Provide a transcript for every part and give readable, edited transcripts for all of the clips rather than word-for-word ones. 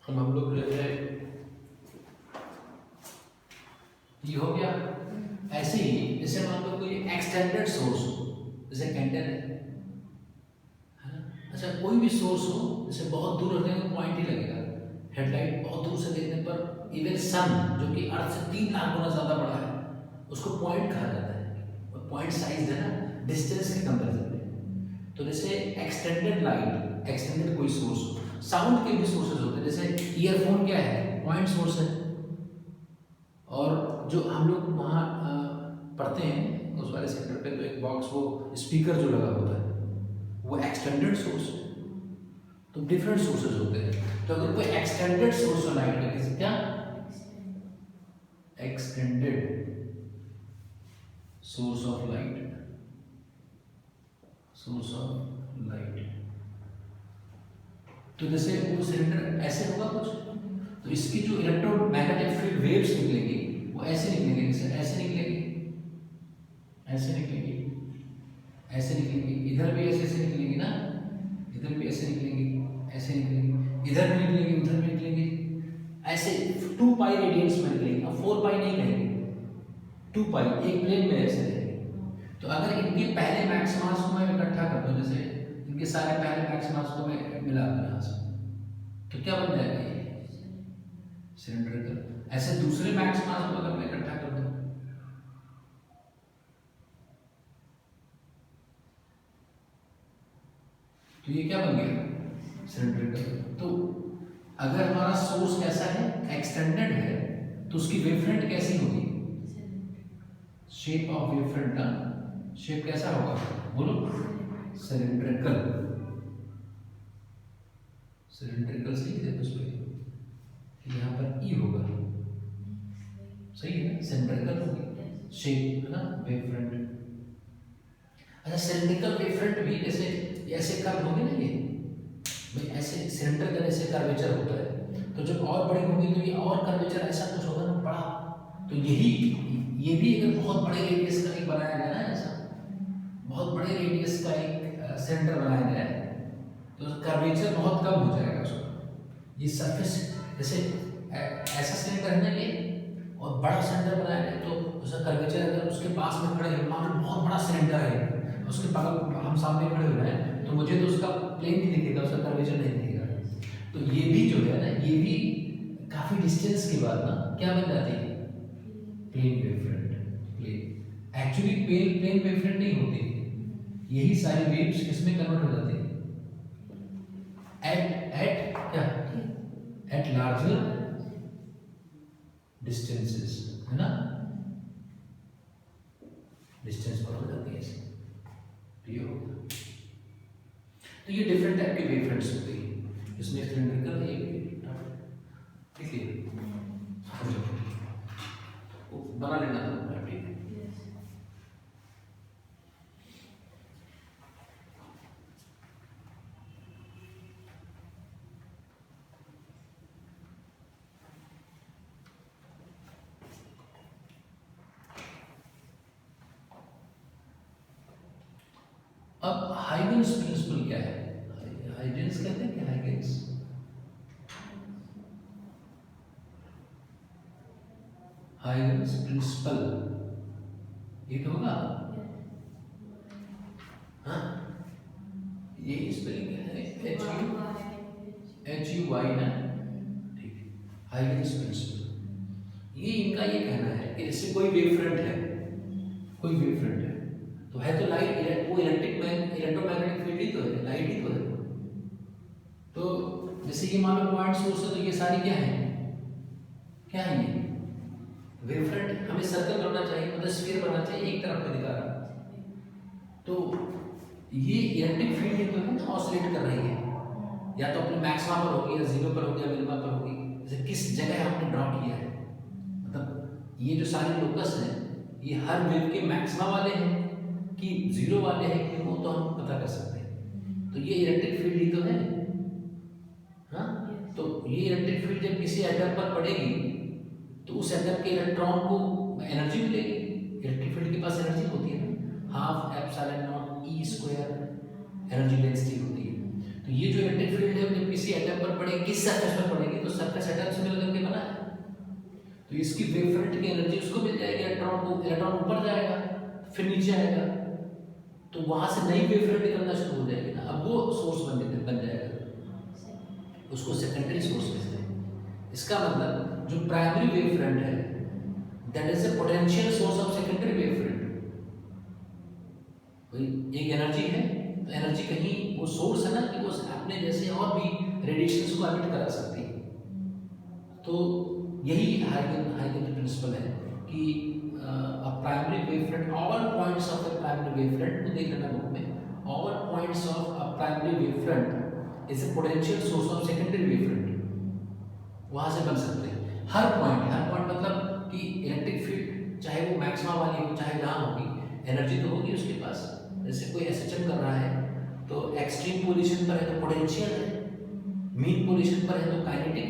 अब हम लोग जो है ये हो गया। ऐसे ही जैसे मान लो कोई एक्सटेंडेड सोर्स हो, जैसे कैंडल है ना। अच्छा, कोई भी सोर्स हो, जैसे बहुत दूर रखने में पॉइंट ही लगेगा। हेडलाइट बहुत दूर से देखने पर इवन सन जो कि अर्थ से 3 लाख गुना ज़्यादा बड़ा है, उसको पॉइंट कहा जाता है। और पॉइंट साइज है ना डिस्टेंस के कंपेरिजन में। तो जैसे एक्सटेंडेड लाइट, एक्सटेंडेड कोई सोर्स हो, साउंड के भी सोर्सेज होते हैं। जैसे ईयरफोन क्या है, पॉइंट सोर्स है। और जो हम लोग वहाँ पढ़ते हैं उस वाले सेंटर पे, तो एक बॉक्स वो स्पीकर जो लगा होता है वो एक्सटेंडेड सोर्स है। तो डिफरेंट सोर्सेज होते हैं। तो अगर कोई एक्सटेंडेड सोर्स ऑफ लाइट है, किसी क्या extended source of light, source of light, तो जैसे वो सिलेंडर ऐसे होगा कुछ, तो इसकी जो इलेक्ट्रोमैग्नेटिक फील्ड वेव्स निकलेंगी वो ऐसे निकलेंगे, जैसे ऐसे निकलेंगी, ऐसे निकलेंगी, ऐसे निकलेंगी, इधर भी ऐसे ऐसे निकलेंगी ना, इधर भी ऐसे निकलेंगी, ऐसे निकलेंगी, इधर भी निकलेंगी, उधर भी निकलेंगी, ऐसे 2 पाई रेडियंस में निकलेंगी। अब 4 पाई नहीं कहेंगे, 2 पाई एक प्लेन में ऐसे रहेंगे। तो अगर इनके पहले मैक्सिमास को मैं इकट्ठा कर दूं, जैसे इनके सारे पहले मैक्सिमास को मैं मिला दूं यहाँ से, तो क्या बन जाएगा ये सिलेंड्रिकल। ऐसे दूसरे मैक्सिमास को अगर मैं इकट्ठा कर दूं, तो ये क्या बन गया सिलेंड्रिकल। तो अगर हमारा सोर्स कैसा है, एक्सटेंडेड है, तो उसकी वेवफ्रंट कैसी होगी, शेप ऑफ वेवफ्रंट का शेप कैसा होगा, बोलो, सिलेंड्रिकल। सिलेंड्रिकल सही है, उस पर यहाँ पर ई होगा, सही है ना, सिलेंड्रिकल होगी शेप है ना वेवफ्रंट। अच्छा, सिलेंड्रिकल वेवफ्रंट भी जैसे ऐसे कर्व होंगे ना, ये भाई ऐसे सिलेंडर का जैसे कर्वेचर होता है, तो जब और बड़ी होगी तो ये और कर्वेचर ऐसा कुछ होगा ना बड़ा। तो यही ये भी अगर बहुत बड़े रेडियस का एक बनाया गया ना, ऐसा बहुत बड़े रेडियस का एक सिलेंडर बनाया गया है, तो कर्वेचर बहुत कम हो जाएगा उसका। ये सरफेस जैसे ऐसा सिलेंडर है ना ये, और बड़ा सिलेंडर बनाया गया, तो उसका कर्वेचर अगर उसके पास में खड़े हैं, मान लो बहुत बड़ा सिलेंडर है, उसके बगल हम सामने खड़े हुए हैं, तो मुझे तो उसका प्लेन ही दिखेगा, उसका कर्वेचर नहीं दिखेगा। तो ये भी जो है ना, ये भी काफी डिस्टेंस के बाद ना क्या बन जाती है, plane wavefront. Plane actually plane wavefront नहीं होती, यही सारी वेव्स किसमें कन्वर्ट हो जाती है, एट क्या, एट लार्जर डिस्टेंसेस, है ना, डिस्टेंस पर हो जाती है ऐसे। ये हो गया। तो ये डिफरेंट टाइप की वेवफ्रंट्स होती है, इसमें सिलेंड्रिकल है, ठीक है, बना लेना था, ठीक है। अब हाइगन्स प्रिंसिपल क्या है, हाइगन्स कहते हैं क्या, हाइगन्स हाइगन्स प्रिंसिपल ये तो होगा, हाँ, ये स्पेलिंग क्या है, HUY ना, ठीक है, हाइगन्स प्रिंसिपल। ये इनका ये कहना है कि जैसे कोई वेवफ्रंट है, कोई वेवफ्रंट है, तो है तो लाइट, वो इलेक्ट्रोमैग्नेटिक फील्ड ही तो है, लाइट ही तो है। तो जैसे ये मान लो पॉइंट सोर्स है, तो ये सारी क्या है, क्या है ये वेवफ्रंट। हमें सर्कल बनना चाहिए, मतलब स्फीयर बनना चाहिए, एक तरफ में दिखा रहा। तो ये इलेक्ट्रिक फील्ड है तो है ऑसिलेट कर रही है, या तो अपने मैक्सिमा पर होगी, या जीरो पर होगी, या मिनिमा पर होगी, जैसे किस जगह हमने ड्रॉ किया है। मतलब ये जो सारे लोकस हैं, ये हर वेव के मैक्सिमा वाले हैं कि जीरो वाले हैं, कि वो तो हम पता कर सकते हैं। तो ये इलेक्ट्रिक फील्ड ही तो है, हाँ। तो ये इलेक्ट्रिक फील्ड जब किसी एटम पर पड़ेगी, तो उस एटम के इलेक्ट्रॉन को एनर्जी मिलेगी। इलेक्ट्रिक फील्ड के पास एनर्जी होती है ना, ½ epsilon not E² energy density होती है। तो ये जो इलेक्ट्रिक फील्ड है जब किसी एटम पर पड़ेगी, किस सरफेस पर पड़ेगी, तो सरफेस एटम से मिलकर के बना है, तो इसकी वेवफ्रंट की एनर्जी उसको मिल जाएगी, इलेक्ट्रॉन ऊपर जाएगा फिर नीचे आएगा, तो वहां से नई वेवफ्रंट निकलना शुरू हो जाएगी ना, अब वो सोर्स बन जाएगा, उसको सेकेंडरी सोर्स कहते हैं। इसका मतलब जो प्राइमरी वेवफ्रंट है that is a potential source of secondary wavefront. एक एनर्जी है, तो एनर्जी कहीं वो सोर्स है ना कि वो अपने जैसे और भी रेडिएशंस को एमिट करा सकती है। तो यही हाइगन प्रिंसिपल है कि primary wavefront, all points of the primary wavefront, देख लेना बुक में, all points of a primary wavefront is a potential source of secondary wavefront. वहां से बन सकते हैं हर पॉइंट मतलब कि इलेक्ट्रिक फील्ड चाहे वो मैक्सिमा वाली हो चाहे जहाँ होगी, एनर्जी तो होगी उसके पास। जैसे कोई एसएचएम कर रहा है तो एक्सट्रीम पोजीशन पर है तो पोटेंशियल है, मीन पोजीशन पर है तो काइनेटिक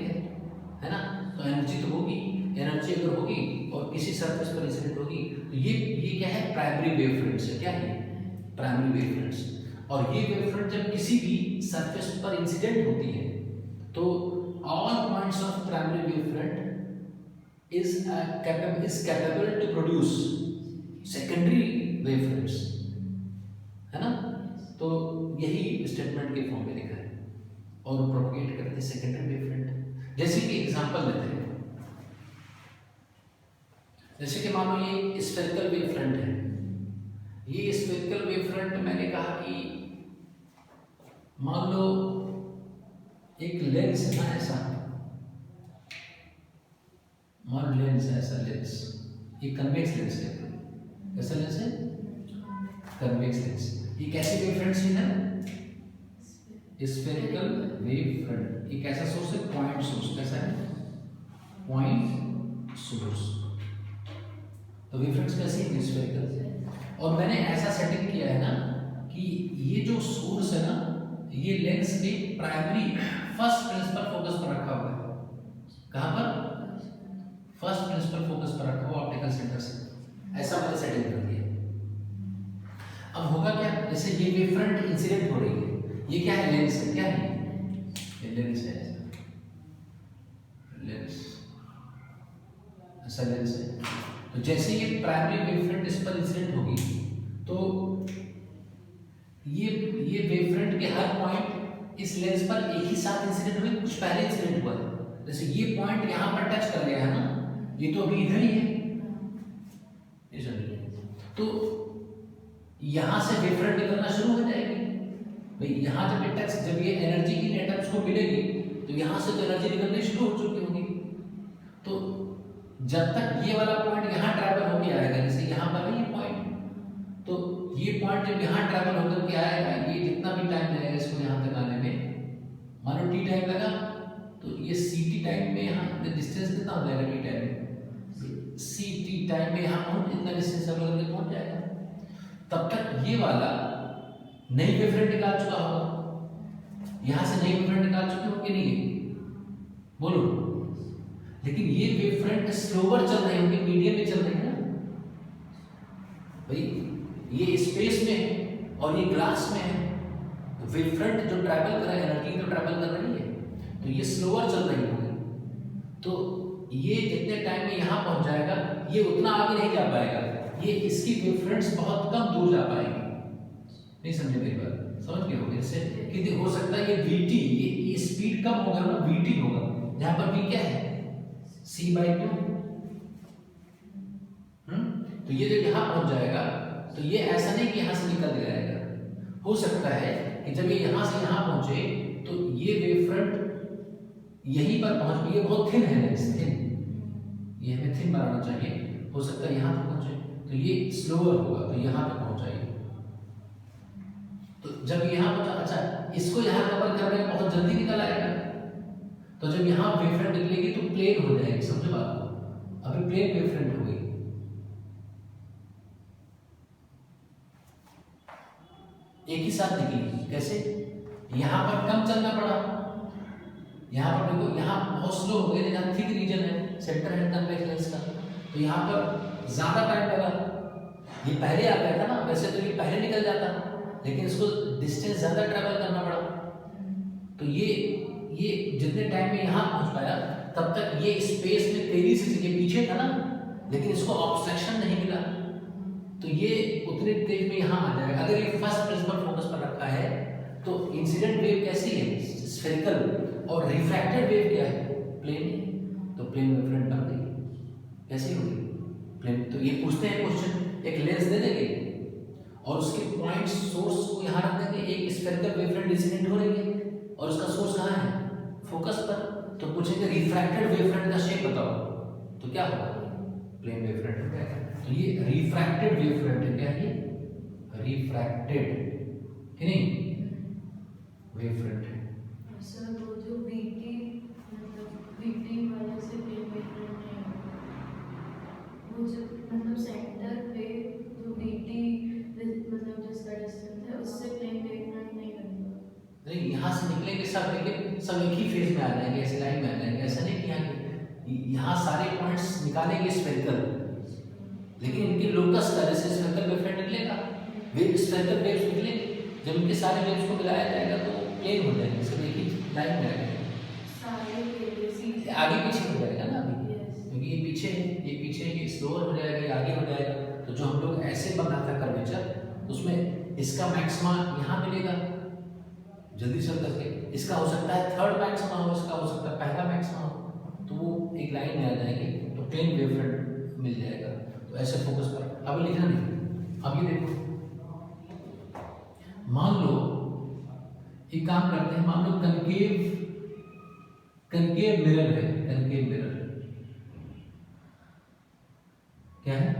है ना, तो एनर्जी तो होगी। एनर्जी अगर होगी और किसी सरफेस पर इंसिडेंट होगी तो ये क्या है, प्राइमरी वेवफ्रंट्स है। क्या है, प्राइमरी वेवफ्रंट्स। और ये वेवफ्रंट जब किसी भी सरफेस पर इंसिडेंट होती है तो all points of primary wavefront is capable to produce secondary wavefronts, है ना। तो यही स्टेटमेंट के फॉर्म में लिखा है और प्रोपगेट करते हैं सेकेंडरी वेवफ्रंट। जैसे कि एग्जांपल लेते हैं, जैसे कि मान लो ये स्फेरिकल वेवफ्रंट है। ये स्फेरिकल वेवफ्रंट मैंने कहा कि मान लो एक लेंस है ना, ऐसा मान लो लेंस है, ऐसा लेंस, ये कन्वेक्स लेंस है। कैसा लेंस है, कन्वेक्स लेंस। ये कैसी वेवफ्रंट है, स्फेरिकल वेवफ्रंट। ये कैसा सोर्स है, पॉइंट सोर्स। कैसा है, पॉइंट सोर्स। तो वेवफ्रंट्स कैसी है, स्फेरिकल। और मैंने ऐसा सेटिंग किया है ना कि ये जो सोर्स है ना, ये लेंस के प्राइमरी फर्स्ट प्रिंसिपल फोकस पर रखा हुआ है। कहां पर, फर्स्ट प्रिंसिपल फोकस पर रखा हुआ ऑप्टिकल सेंटर से। ऐसा मैंने सेटिंग कर दिया। अब होगा क्या, जैसे ये वेवफ्रंट इंसिडेंट हो रही है, ये क्या है, लेंस है। क्या है, ये लेंस है, लेंस, ऐसा लेंस है। तो जैसे ये प्राइमरी वेवफ्रंट इस पर इंसिडेंट होगी तो ये वेवफ्रंट के हर पॉइंट इस लेंस पर एक ही साथ इंसिडेंट हुए, कुछ पहले इंसिडेंट हुआ है। जैसे ये पॉइंट यहाँ पर टच कर गया है ना, ये तो अभी इधर ही है, तो यहां से वेवफ्रंट निकलना शुरू हो जाएगी भाई। यहाँ जब ये एनर्जी इन एटम्स को मिलेगी तो यहाँ से तो एनर्जी निकलनी शुरू हो चुकी होगी। तो जब तक ये वाला पॉइंट यहाँ ट्रैवल होके आएगा, जैसे यहाँ पर है ये पॉइंट, तो ये पॉइंट जब यहाँ ट्रैवल होकर के आएगा, ये जितना भी टाइम लगेगा इसको यहाँ तक आने में, मानो टी टाइम लगा, तो ये सी टी टाइम में यहाँ डिस्टेंस कितना हो जाएगा, टी टाइम में, सी टी टाइम में यहाँ इतना डिस्टेंस पहुँच जाएगा। तब तक ये वाला नई वेवफ्रंट निकाल चुका होगा, यहाँ से नई वेवफ्रंट निकाल चुके होंगे, नहीं बोलो। लेकिन ये वेवफ्रंट स्लोवर चल रही होगी, मीडियम में चल रही है ना भाई, ये स्पेस में है और ये ग्लास में है। तो वेवफ्रंट जो ट्रैवल कर रहा है, एनर्जी तो ट्रैवल कर रही है, तो ये स्लोअर चल रही होगी। तो ये जितने टाइम में यहाँ पहुंच जाएगा, ये उतना आगे नहीं जा पाएगा, ये इसकी वेवफ्रंट्स बहुत कम दूर जा पाएंगे। नहीं समझे मेरी बात, समझ गए होंगे। इससे कि हो सकता है ये वीटी, ये स्पीड कम होगा ना, वीटी होगा, जहां पर वी क्या है, c/2। तो ये जब यहाँ पहुंच जाएगा तो ये ऐसा नहीं कि यहाँ से निकल जाएगा। हो सकता है कि जब ये यहाँ से यहाँ पहुंचे तो ये वेवफ्रंट यहीं पर पहुंच गई, ये बहुत थिन है, थिन, ये हमें थिन बनाना चाहिए। हो सकता है यहाँ तक पहुंचे तो ये स्लोअर होगा, तो यहाँ तक पहुंच जाएगी। तो जब यहाँ पहुंचा, अच्छा इसको यहाँ कवर करने में बहुत जल्दी निकल आएगा, तो जब यहाँ वेवफ्रंट निकलेगी तो प्लेन हो जाएगी, समझो बात। अभी प्लेन वेवफ्रंट हो गई, एक ही साथ निकली। कैसे, यहाँ पर कम चलना पड़ा, यहाँ पर देखो यहाँ बहुत स्लो हो गया, यहाँ थिक रीजन है, सेंटर है कन्वेक्स लेंस का, तो यहाँ पर ज्यादा टाइम लगा। ये पहले आ गया था ना, वैसे तो ये पहले निकल जाता, लेकिन इसको डिस्टेंस ज्यादा ट्रेवल करना पड़ा। तो ये जितने टाइम में यहाँ पहुँच पाया तब तक ये स्पेस में तेजी से ये पीछे था ना, लेकिन इसको ऑब्स्ट्रक्शन नहीं मिला, तो ये उतनी तेज में यहाँ आ जाएगा। अगर ये फर्स्ट प्रिंसिपल फोकस पर रखा है तो इंसिडेंट वेव कैसी है, स्फेरिकल, और रिफ्रैक्टेड वेव क्या है, प्लेन। तो प्लेन वेवफ्रंट बन गई। कैसे होगी प्लेन? तो ये पूछते हैं क्वेश्चन, एक लेंस दे देंगे और उसके पॉइंट सोर्स को यहाँ रख देंगे, एक स्फेरिकल वेवफ्रंट इंसिडेंट हो रही है और उसका सोर्स कहाँ है, फोकस पर। तो पूछेंगे रिफ्रैक्टेड वेवफ्रंट का शेप बताओ, तो क्या होगा, प्लेन वेवफ्रंट हो जाएगा। तो ये रिफ्रैक्टेड वेवफ्रंट है, क्या है, रिफ्रैक्टेड है नहीं, वेवफ्रंट है। सर वो जो बीटी मतलब बीटी वाले से प्लेन वेवफ्रंट है, वो जो मतलब सेंटर पे जो बीटी मतलब जिसका डिस्टेंस है उससे प्लेन वेवफ्रंट नहीं बनेगा। नहीं, यहाँ से निकलेंगे सब, लेकिन सब एक ही फेज में आ जाएंगे, ऐसे लाइन में आ जाएंगे। ऐसा नहीं कि यहाँ सारे पॉइंट्स निकालेंगे स्फेरिकल, लेकिन इनके लोकस का जैसे स्फेरिकल वेवफ्रंट निकलेगा, वेव स्फेरिकल वेव्स निकलेंगे, जब इनके सारे वेव्स को मिलाया जाएगा तो प्लेन हो जाएंगे, सब एक ही लाइन में आएंगे, आगे पीछे हो जाएगा ना अभी, क्योंकि ये पीछे है, ये पीछे, ये स्लोअर हो जाएगा, ये आगे हो जाएगा। तो जो हम लोग ऐसे बना था कर्वेचर, उसमें इसका मैक्सिमा यहाँ मिलेगा जल्दी चल करके, इसका हो सकता है थर्ड मैक्सिमा हो, इसका हो सकता है पहला मैक्सिमा हो, तो वो एक लाइन में आ जाएंगे, तो प्लेन वेवफ्रंट मिल जाएगा। तो ऐसे फोकस पर अब लिखना नहीं। अब ये देखो, मान लो एक काम करते हैं, मान लो कनकेव मिरर है, कनकेव मिरर क्या है,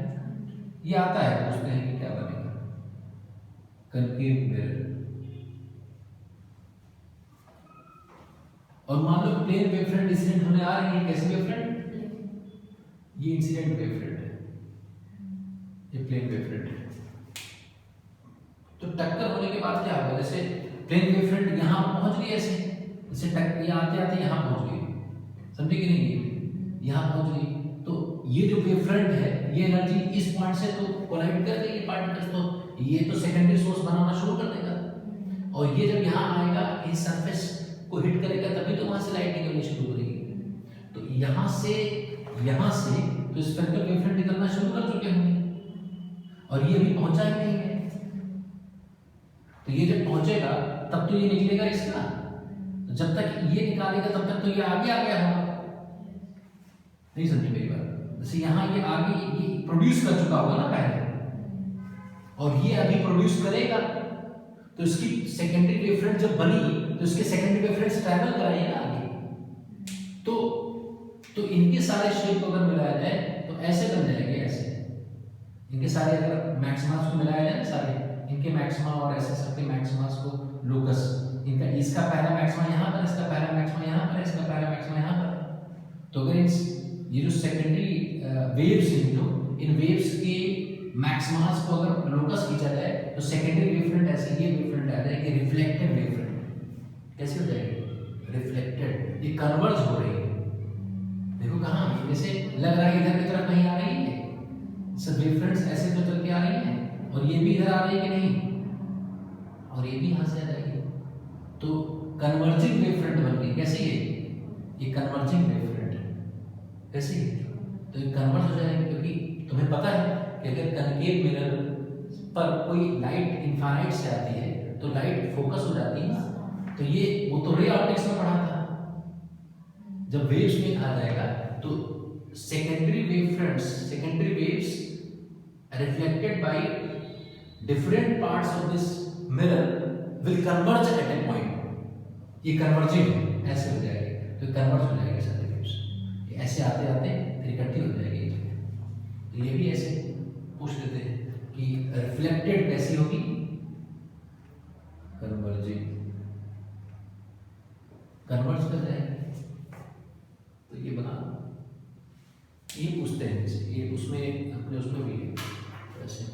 ये आता है, पूछते हैं कि क्या बनेगा, कनकेव मिरर। और मान लो प्लेन वेवफ्रंट इंसिडेंट होने आ रही है, कैसे वेवफ्रंट, ये इंसिडेंट वेवफ्रंट है, ये प्लेन वेवफ्रंट है। तो टक्कर होने के बाद क्या होगा, जैसे प्लेन वेवफ्रंट यहाँ पहुंच गई, ऐसे जैसे टक्कर आते आते यहाँ पहुंच गई, समझे कि नहीं, यहाँ पहुंच गई, तो ये जो वेवफ्रंट है ये एनर्जी इस पॉइंट से तो कोलाइड कर देगी पार्टिकल्स, तो ये तो सेकेंडरी सोर्स बनाना शुरू कर देगा, और ये जब यहाँ आएगा इस सरफेस को हिट करेगा, तभी तो वहां से लाइट निकलनी शुरू करेगी। तो यहाँ से तो स्फेरिकल वेवफ्रंट निकलना शुरू कर चुके होंगे, और ये अभी पहुंचा ही नहीं है। तो ये जब पहुंचेगा तब तो ये निकलेगा इसका, तो जब तक ये निकालेगा तब तक तो ये आगे आ गया होगा, नहीं समझे मेरी बात। जैसे यहाँ ये आगे ये प्रोड्यूस कर चुका होगा ना पहले, और ये अभी प्रोड्यूस करेगा, तो इसकी सेकेंडरी वेवफ्रंट जब बनी तो इसके सेकेंडरी वेवफ्रंट्स ट्रैवल कराएंगे ना आगे, तो इनके सारे शेप को अगर मिलाया जाए तो ऐसे बन जाएंगे, ऐसे इनके सारे अगर मैक्सिमास को मिलाया जाए, सारे इनके मैक्सिमा और ऐसे सबके मैक्सिमास को लोकस, इनका इसका पहला मैक्सिमा यहाँ पर, इसका पहला मैक्सिमा यहाँ पर, इसका पहला मैक्सिमा यहाँ पर। तो अगर ये जो सेकेंडरी वेव्स हैं, जो इन वेव्स के मैक्सिमास को अगर लोकस खींचा जाए तो सेकेंडरी वेवफ्रंट ऐसे ये वेवफ्रंट आ जाएगी, रिफ्लेक्टेड वेवफ्रंट। कैसे हो जाएगी, रिफ्लेक्टेड, ये कन्वर्ज हो रही है, देखो कहाँ, जैसे लग रहा है इधर की तरफ नहीं आ रही है, सब वेवफ्रंट्स ऐसे तो चल के आ रही हैं, और ये भी इधर आ रही है कि नहीं, और ये भी यहाँ से आ जाएगी, तो कन्वर्जिंग वेवफ्रंट बन गई। कैसी है ये, कन्वर्जिंग वेवफ्रंट, कैसी है, तो ये कन्वर्ज हो जाएगी, क्योंकि तुम्हें पता है कि अगर कनकेव मिरर पर कोई लाइट इनफाइनाइट से आती है तो लाइट फोकस हो जाती है ना, तो ये वो तो रे ऑप्टिक्स में पढ़ा था, जब वेव्स में आ जाएगा तो secondary wavefronts, secondary waves reflected by different parts of this mirror will converge at a point, ये कन्वर्जिंग है, ऐसे हो जाएगी, तो कन्वर्ज हो जाएगी सारे वेव्स, ये ऐसे आते आते फिर इकट्ठी हो जाएगी। तो ये भी ऐसे पूछ लेते हैं कि रिफ्लेक्टेड कैसी होगी, कन्वर्जिंग, कन्वर्ज कर जाएगी, तो ये बना, ये पूछते हैं, ये उसमें अपने उसमें भी है ऐसे।